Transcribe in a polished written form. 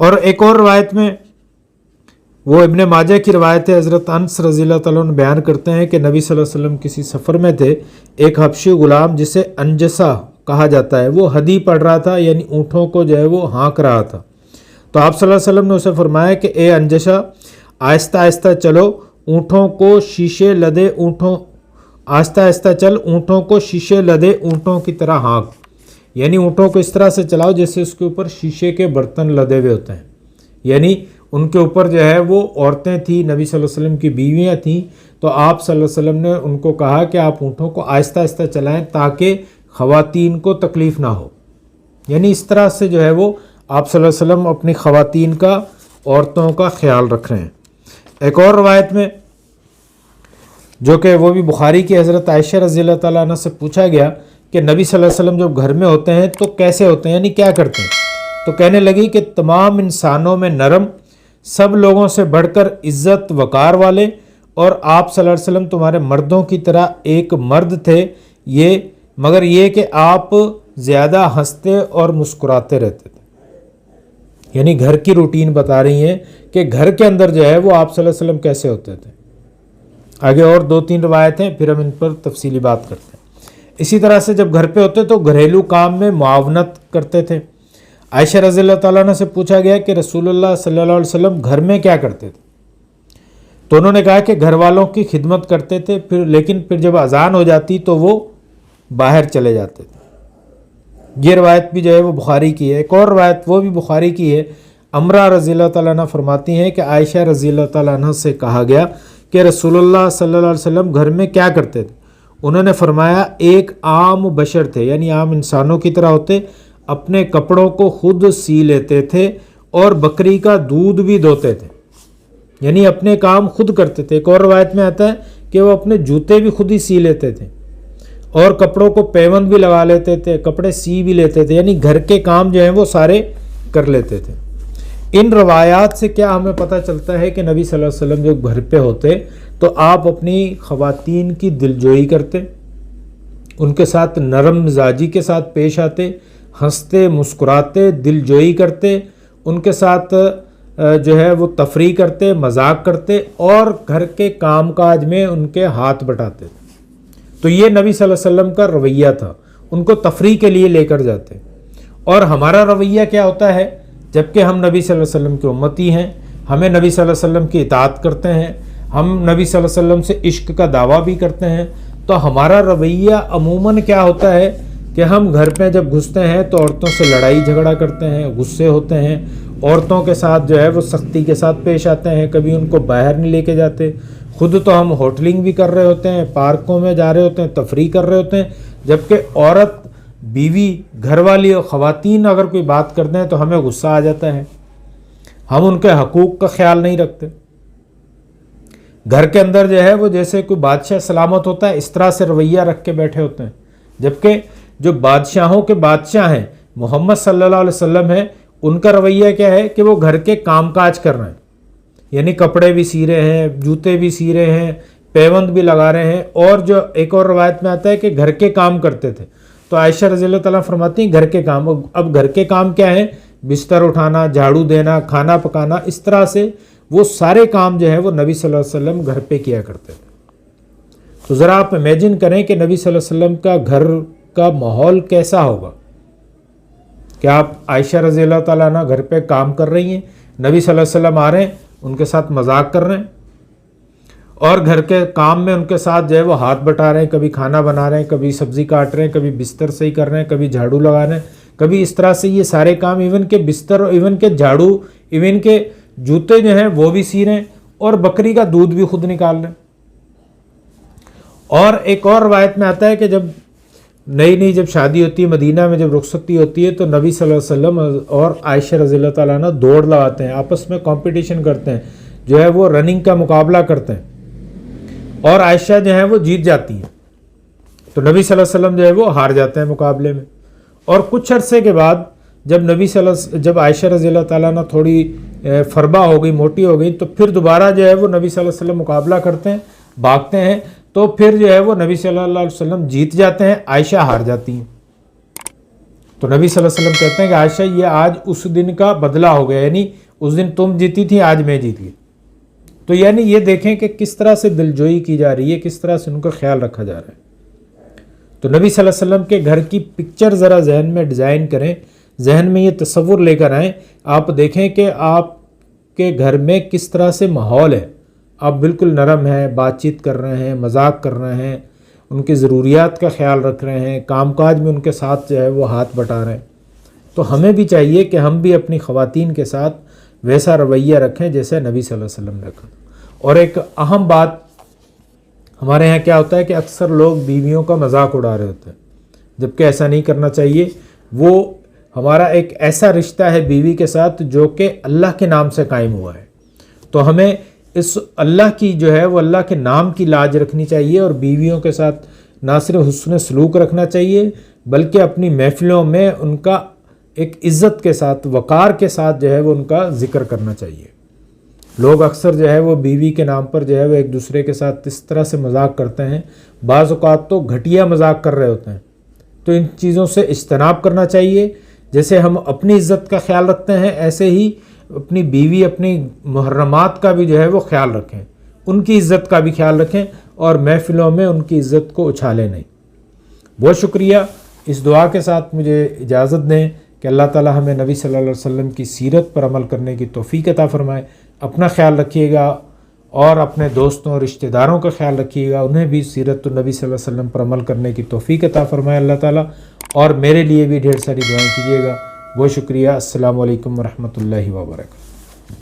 اور ایک اور روایت میں وہ ابن ماجہ کی روایت ہے، حضرت انس رضی اللہ تعالیٰ عنہ بیان کرتے ہیں کہ نبی صلی اللہ علیہ وسلم کسی سفر میں تھے، ایک حبشی غلام جسے انجسا کہا جاتا ہے وہ ہدی پڑھ رہا تھا، یعنی اونٹوں کو جو ہے وہ ہانک رہا تھا۔ تو آپ صلی اللہ علیہ وسلم نے اسے فرمایا کہ اے انجشا، آہستہ آہستہ چلو، اونٹوں کو شیشے لدے اونٹوں آہستہ آہستہ چل، اونٹوں کو شیشے لدے اونٹوں کی طرح ہانک، یعنی اونٹوں کو اس طرح سے چلاؤ جیسے اس کے اوپر شیشے کے برتن لدے ہوئے ہوتے ہیں، یعنی ان کے اوپر جو ہے وہ عورتیں تھیں، نبی صلی اللہ علیہ وسلم کی بیویاں تھیں، تو آپ صلی اللہ علیہ وسلم نے ان کو کہا کہ آپ اونٹوں کو آہستہ آہستہ چلائیں تاکہ خواتین کو تکلیف نہ ہو، یعنی اس طرح سے جو ہے وہ آپ صلی اللہ علیہ وسلم اپنی خواتین کا، عورتوں کا خیال رکھ رہے ہیں۔ ایک اور روایت میں جو کہ وہ بھی بخاری کی، حضرت عائشہ رضی اللہ تعالیٰ عنہ سے پوچھا گیا کہ نبی صلی اللہ علیہ وسلم جب گھر میں ہوتے ہیں تو کیسے ہوتے ہیں، یعنی کیا کرتے ہیں؟ تو کہنے لگی کہ تمام انسانوں میں نرم، سب لوگوں سے بڑھ کر عزت وقار والے، اور آپ صلی اللہ علیہ وسلم تمہارے مردوں کی طرح ایک مرد تھے، مگر یہ کہ آپ زیادہ ہنستے اور مسکراتے رہتے تھے، یعنی گھر کی روٹین بتا رہی ہیں کہ گھر کے اندر جو ہے وہ آپ صلی اللہ علیہ وسلم کیسے ہوتے تھے۔ آگے اور 2-3 روایتیں پھر ہم ان پر تفصیلی بات کرتے ہیں۔ اسی طرح سے جب گھر پہ ہوتے تو گھریلو کام میں معاونت کرتے تھے۔ عائشہ رضی اللہ تعالیٰ عنہ سے پوچھا گیا کہ رسول اللہ صلی اللہ علیہ وسلم گھر میں کیا کرتے تھے؟ تو انہوں نے کہا کہ گھر والوں کی خدمت کرتے تھے، لیکن پھر جب اذان ہو جاتی تو وہ باہر چلے جاتے تھے۔ یہ روایت بھی جو ہے وہ بخاری کی ہے۔ ایک اور روایت وہ بھی بخاری کی ہے، امرہ رضی اللہ تعالیٰ عنہ فرماتی ہیں کہ عائشہ رضی اللہ تعالیٰ عنہ سے کہا گیا کہ رسول اللہ صلی اللہ علیہ وسلم گھر میں کیا کرتے تھے؟ انہوں نے فرمایا ایک عام بشر تھے، یعنی عام انسانوں کی طرح ہوتے، اپنے کپڑوں کو خود سی لیتے تھے اور بکری کا دودھ بھی دھوتے تھے، یعنی اپنے کام خود کرتے تھے۔ ایک اور روایت میں آتا ہے کہ وہ اپنے جوتے بھی خود ہی سی لیتے تھے اور کپڑوں کو پیوند بھی لگا لیتے تھے، کپڑے سی بھی لیتے تھے، یعنی گھر کے کام جو ہیں وہ سارے کر لیتے تھے۔ ان روایات سے کیا ہمیں پتہ چلتا ہے کہ نبی صلی اللہ علیہ وسلم جو گھر پہ ہوتے تو آپ اپنی خواتین کی دلجوئی کرتے، ان کے ساتھ نرم مزاجی کے ساتھ پیش آتے، ہنستے مسکراتے، دلجوئی کرتے، ان کے ساتھ جو ہے وہ تفریح کرتے، مذاق کرتے، اور گھر کے کام کاج میں ان کے ہاتھ بٹاتے۔ تو یہ نبی صلی اللہ علیہ وسلم کا رویہ تھا، ان کو تفریح کے لیے لے کر جاتے۔ اور ہمارا رویہ کیا ہوتا ہے؟ جبکہ ہم نبی صلی اللہ علیہ وسلم کے امتی ہیں، ہمیں نبی صلی اللہ علیہ وسلم کی اطاعت کرتے ہیں، ہم نبی صلی اللہ علیہ وسلم سے عشق کا دعویٰ بھی کرتے ہیں، تو ہمارا رویہ عموماً کیا ہوتا ہے کہ ہم گھر پہ جب گھستے ہیں تو عورتوں سے لڑائی جھگڑا کرتے ہیں، غصے ہوتے ہیں، عورتوں کے ساتھ جو ہے وہ سختی کے ساتھ پیش آتے ہیں، کبھی ان کو باہر نہیں لے کے جاتے، خود تو ہم ہوٹلنگ بھی کر رہے ہوتے ہیں، پارکوں میں جا رہے ہوتے ہیں، تفریح کر رہے ہوتے ہیں، جبکہ عورت، بیوی، گھر والی اور خواتین اگر کوئی بات کرتے ہیں تو ہمیں غصہ آ جاتا ہے، ہم ان کے حقوق کا خیال نہیں رکھتے۔ گھر کے اندر جو ہے وہ جیسے کوئی بادشاہ سلامت ہوتا ہے اس طرح سے رویہ رکھ کے بیٹھے ہوتے ہیں، جبکہ جو بادشاہوں کے بادشاہ ہیں محمد صلی اللہ علیہ وسلم ہیں، ان کا رویہ کیا ہے کہ وہ گھر کے کام کاج کر رہے ہیں، یعنی کپڑے بھی سی رہے ہیں، جوتے بھی سی رہے ہیں، پیوند بھی لگا رہے ہیں، اور جو ایک اور روایت میں آتا ہے کہ گھر کے کام کرتے تھے۔ تو عائشہ رضی اللہ تعالیٰ فرماتی ہیں گھر کے کام، اب گھر کے کام کیا ہیں؟ بستر اٹھانا، جھاڑو دینا، کھانا پکانا، اس طرح سے وہ سارے کام جو ہے وہ نبی صلی اللہ علیہ وسلم گھر پہ کیا کرتے تھے۔ تو ذرا آپ امیجن کریں کہ نبی صلی اللہ علیہ وسلم کا گھر کا ماحول کیسا ہوگا کہ آپ عائشہ رضی اللہ تعالیٰ عنہ گھر پہ کام کر رہی ہیں، نبی صلی اللہ علیہ وسلم آ رہے ہیں، ان کے ساتھ مذاق کر رہے ہیں، اور گھر کے کام میں ان کے ساتھ جو ہے وہ ہاتھ بٹا رہے ہیں، کبھی کھانا بنا رہے ہیں، کبھی سبزی کاٹ رہے ہیں، کبھی بستر صحیح کر رہے ہیں، کبھی جھاڑو لگا رہے ہیں، کبھی اس طرح سے یہ سارے کام، ایون کے بستر، ایون کے جھاڑو، ایون کے جوتے جو ہیں وہ بھی سی رہے ہیں، اور بکری کا دودھ بھی خود نکال رہے ہیں۔ اور ایک اور روایت میں آتا ہے کہ جب نئی جب شادی ہوتی ہے، مدینہ میں جب رخصتی ہوتی ہے، تو نبی صلی اللہ علیہ وسلم اور عائشہ رضی اللہ تعالیٰ عنہ دوڑ لگاتے ہیں، آپس میں کمپٹیشن کرتے ہیں، جو ہے وہ رننگ کا مقابلہ کرتے ہیں، اور عائشہ جو ہے وہ جیت جاتی ہیں، تو نبی صلی اللہ علیہ وسلم جو ہے وہ ہار جاتے ہیں مقابلے میں۔ اور کچھ عرصے کے بعد جب عائشہ رضی اللہ تعالیٰ عنہ تھوڑی فربا ہو گئی، موٹی ہو گئی، تو پھر دوبارہ جو ہے وہ نبی صلی اللہ علیہ وسلم مقابلہ کرتے ہیں، بھاگتے ہیں، تو پھر جو ہے وہ نبی صلی اللہ علیہ وسلم جیت جاتے ہیں، عائشہ ہار جاتی ہیں۔ تو نبی صلی اللہ علیہ وسلم کہتے ہیں کہ عائشہ یہ آج اس دن کا بدلہ ہو گیا، یعنی اس دن تم جیتی تھی، آج میں جیت گئی۔ تو یعنی یہ دیکھیں کہ کس طرح سے دلجوئی کی جا رہی ہے، کس طرح سے ان کا خیال رکھا جا رہا ہے۔ تو نبی صلی اللہ علیہ وسلم کے گھر کی پکچر ذرا ذہن میں ڈیزائن کریں، ذہن میں یہ تصور لے کر آئیں، آپ دیکھیں کہ آپ کے گھر میں کس طرح سے ماحول ہے۔ آپ بالکل نرم ہیں، بات چیت کر رہے ہیں، مذاق کر رہے ہیں، ان کی ضروریات کا خیال رکھ رہے ہیں، کام کاج میں ان کے ساتھ جو ہے وہ ہاتھ بٹا رہے ہیں۔ تو ہمیں بھی چاہیے کہ ہم بھی اپنی خواتین کے ساتھ ویسا رویہ رکھیں جیسے نبی صلی اللہ علیہ وسلم نے رکھا۔ اور ایک اہم بات ہمارے ہاں کیا ہوتا ہے کہ اکثر لوگ بیویوں کا مذاق اڑا رہے ہوتے ہیں، جبکہ ایسا نہیں کرنا چاہیے۔ وہ ہمارا ایک ایسا رشتہ ہے بیوی کے ساتھ جو کہ اللہ کے نام سے قائم ہوا ہے، تو ہمیں اس اللہ کی جو ہے وہ اللہ کے نام کی لاج رکھنی چاہیے، اور بیویوں کے ساتھ نہ صرف حسن سلوک رکھنا چاہیے بلکہ اپنی محفلوں میں ان کا ایک عزت کے ساتھ، وقار کے ساتھ جو ہے وہ ان کا ذکر کرنا چاہیے۔ لوگ اکثر جو ہے وہ بیوی کے نام پر جو ہے وہ ایک دوسرے کے ساتھ اس طرح سے مذاق کرتے ہیں، بعض اوقات تو گھٹیا مذاق کر رہے ہوتے ہیں۔ تو ان چیزوں سے اجتناب کرنا چاہیے۔ جیسے ہم اپنی عزت کا خیال رکھتے ہیں، ایسے ہی اپنی بیوی، اپنی محرمات کا بھی جو ہے وہ خیال رکھیں، ان کی عزت کا بھی خیال رکھیں، اور محفلوں میں ان کی عزت کو اچھالیں نہیں۔ بہت شکریہ۔ اس دعا کے ساتھ مجھے اجازت دیں کہ اللہ تعالی ہمیں نبی صلی اللہ علیہ وسلم کی سیرت پر عمل کرنے کی توفیق عطا فرمائے۔ اپنا خیال رکھیے گا اور اپنے دوستوں اور رشتہ داروں کا خیال رکھیے گا، انہیں بھی سیرت النبی صلی اللہ علیہ وسلم پر عمل کرنے کی توفیق عطا فرمائے اللہ تعالیٰ، اور میرے لیے بھی ڈھیر ساری دعائیں کیجیے گا۔ بہت شکریہ۔ السلام علیکم ورحمۃ اللہ وبرکاتہ۔